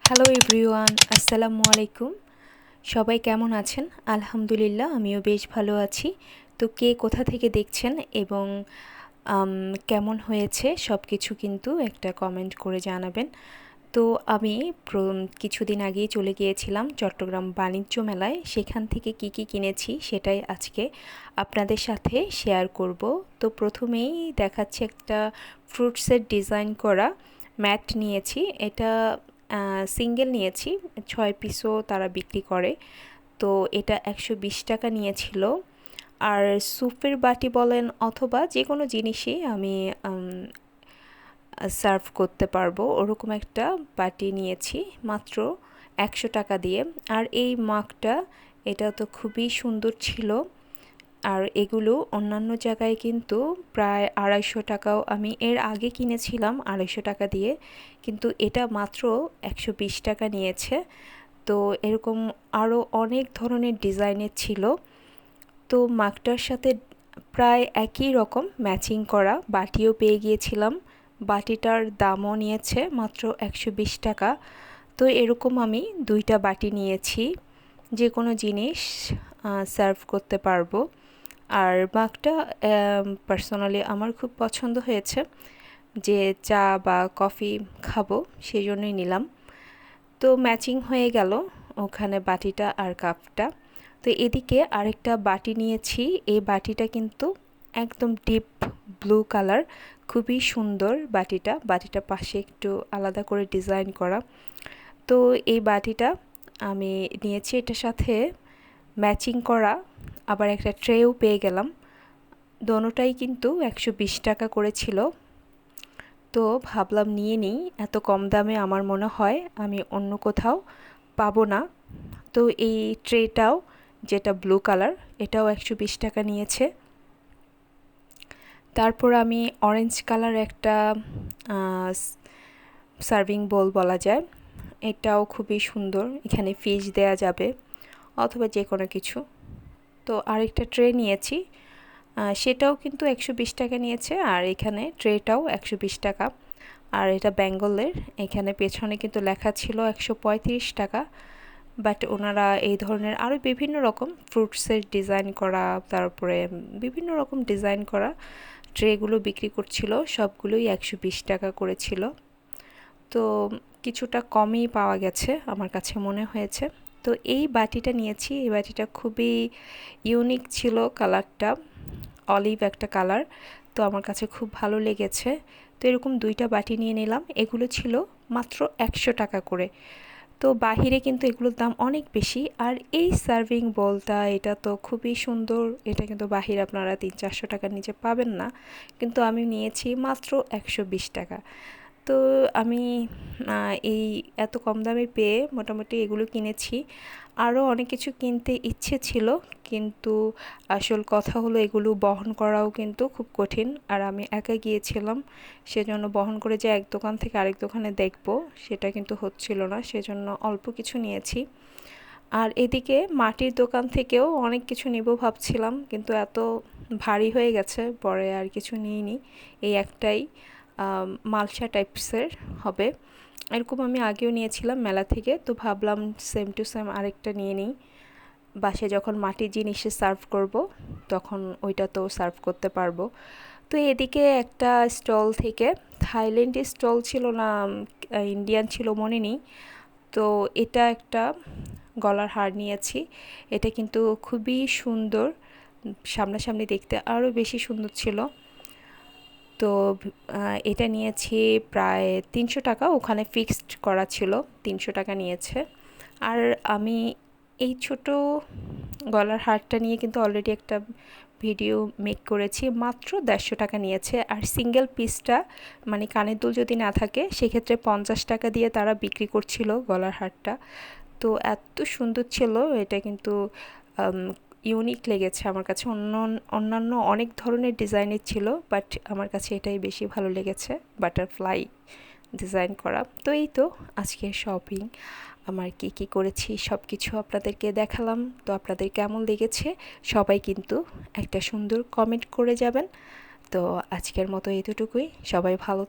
Hello everyone, আসসালামু আলাইকুম। সবাই কেমন আছেন? আলহামদুলিল্লাহ, আমিও বেশ ভালো আছি। তো কে কোথা থেকে দেখছেন এবং কেমন হয়েছে সব কিছু কিন্তু একটা কমেন্ট করে জানাবেন। তো আমি কিছুদিন আগেই চলে গিয়েছিলাম চট্টগ্রাম বাণিজ্য মেলায়। সেখান থেকে কি কি কিনেছি সেটাই আজকে আপনাদের সাথে শেয়ার করব। তো প্রথমেই দেখাচ্ছি একটা ফ্রুটসের ডিজাইন করা ম্যাট নিয়েছি। এটা সিঙ্গেল নিয়েছি, 6 পিসও তারা বিক্রি করে। তো এটা 120 টাকা নিয়েছিল। আর স্যুপের বাটি বলেন অথবা যে কোনো জিনিসই আমি সার্ভ করতে পারবো ওরকম একটা বাটি নিয়েছি মাত্র 100 টাকা দিয়ে। আর এই মাগটা, এটা তো খুবই সুন্দর ছিল। আর এগুলো অন্যান্য জায়গায় কিন্তু প্রায় 250 টাকাও আমি এর আগে কিনেছিলাম 250 টাকা দিয়ে, কিন্তু এটা মাত্র 120 টাকা নিয়েছে। তো এরকম আরও অনেক ধরনের ডিজাইনের ছিল। তো মাগটার সাথে প্রায় একই রকম ম্যাচিং করা বাটিও পেয়ে গিয়েছিলাম। বাটিটার দামও নিয়েছে মাত্র 120 টাকা। তো এরকম আমি 2টা বাটি নিয়েছি, যে কোনো জিনিস সার্ভ করতে পারবো। আর মাগটা পার্সোনালি আমার খুব পছন্দ হয়েছে, যে চা বা কফি খাবো সেই জন্যই নিলাম। তো ম্যাচিং হয়ে গেল ওখানে বাটিটা আর কাপটা। তো এদিকে আরেকটা বাটি নিয়েছি। এই বাটিটা কিন্তু একদম ডিপ ব্লু কালার, খুবই সুন্দর বাটিটা পাশে একটু আলাদা করে ডিজাইন করা। তো এই বাটিটা আমি নিয়েছি, এটার সাথে ম্যাচিং করা আবার একটা ট্রেও পেয়ে গেলাম। দোনোটাই কিন্তু 120 টাকা করেছিল। তো ভাবলাম নিয়ে নিই, এত কম দামে আমার মনে হয় আমি অন্য কোথাও পাবো না। তো এই ট্রেটাও, যেটা ব্লু কালার, এটাও 120 টাকা নিয়েছে। তারপর আমি অরেঞ্জ কালার একটা সার্ভিং বোল বলা যায়, এটাও খুবই সুন্দর। এখানে ফিশ দেয়া যাবে অথবা যে কোনো কিছু। তো আরেকটা ট্রে নিয়েছি, সেটাও কিন্তু 120 টাকা নিয়েছে। আর এখানে ট্রেটাও 120 টাকা। আর এটা বেঙ্গলের, এখানে পেছনে কিন্তু লেখা ছিল 135 টাকা। বাট ওনারা এই ধরনের আরও বিভিন্ন রকম ফ্রুটসের ডিজাইন করা, তারপরে বিভিন্ন রকম ডিজাইন করা ট্রেগুলো বিক্রি করছিল, সবগুলোই 120 টাকা করেছিল। তো কিছুটা কমই পাওয়া গেছে আমার কাছে মনে হয়েছে। তো এই বাটিটা নিয়েছি, এই বাটিটা খুবই ইউনিক ছিল, কালারটা অলিভ একটা কালার। তো আমার কাছে খুব ভালো লেগেছে। তো এরকম 2টা বাটি নিয়ে নিলাম, এগুলো ছিল মাত্র 100 টাকা করে। তো বাহিরে কিন্তু এগুলোর দাম অনেক বেশি। আর এই সার্ভিং বোলটা, এটা তো খুবই সুন্দর, এটা কিন্তু বাহিরে আপনারা 300-400 টাকার নিচে পাবেন না, কিন্তু আমি নিয়েছি মাত্র 120 টাকা। তো আমি এই এত কম দামে পেয়ে মোটামুটি এগুলো কিনেছি। আরও অনেক কিছু কিনতে ইচ্ছে ছিল, কিন্তু আসল কথা হলো এগুলো বহন করাও কিন্তু খুব কঠিন। আর আমি একা গিয়েছিলাম, সেজন্য বহন করে যে এক দোকান থেকে আরেক দোকানে দেখব সেটা কিন্তু হচ্ছিল না, সেজন্য অল্প কিছু নিয়েছি। আর এদিকে মাটির দোকান থেকেও অনেক কিছু নেব ভাবছিলাম, কিন্তু এত ভারী হয়ে গেছে, পরে আর কিছু নিইনি। এই একটাই মালসা টাইপসের হবে, এরকম আমি আগেও নিয়েছিলাম মেলা থেকে। তো ভাবলাম সেম টু সেম আরেকটা নিয়ে নিই, বাসায় যখন মাটির জিনিসে সার্ভ করব তখন ওইটা তো সার্ভ করতে পারবো। তো এদিকে একটা স্টল থেকে, থাইল্যান্ডের স্টল ছিল না ইন্ডিয়ান ছিল মনে নেই, তো এটা একটা গলার হার নিয়েছি। এটা কিন্তু খুবই সুন্দর, সামনাসামনি দেখতে আরও বেশি সুন্দর ছিল। তো এটা নিয়েছি প্রায় 300 টাকা, ওখানে ফিক্সড করা ছিল 300 টাকা নিয়েছে। আর আমি এই ছোট গলার হারটা নিয়ে কিন্তু অলরেডি একটা ভিডিও মেক করেছি, মাত্র 150 টাকা নিয়েছে। আর সিঙ্গেল পিসটা, মানে কানের দুল যদি না থাকে সেক্ষেত্রে 50 টাকা দিয়ে তারা বিক্রি করছিল গলার হারটা। তো এত সুন্দর ছিল এটা, কিন্তু ইউনিক লেগেছে আমার কাছে। অন্যান্য অনেক ধরনের ডিজাইনের ছিল, বাট আমার কাছে এটাই বেশি ভালো লেগেছে, বাটারফ্লাই ডিজাইন করা। তো এই তো আজকের শপিং, আমার কী কী করেছি সব কিছু আপনাদেরকে দেখালাম। তো আপনাদের কেমন লেগেছে সবাই কিন্তু একটা সুন্দর কমেন্ট করে যাবেন। তো আজকের মতো এতটুকুই, সবাই ভালো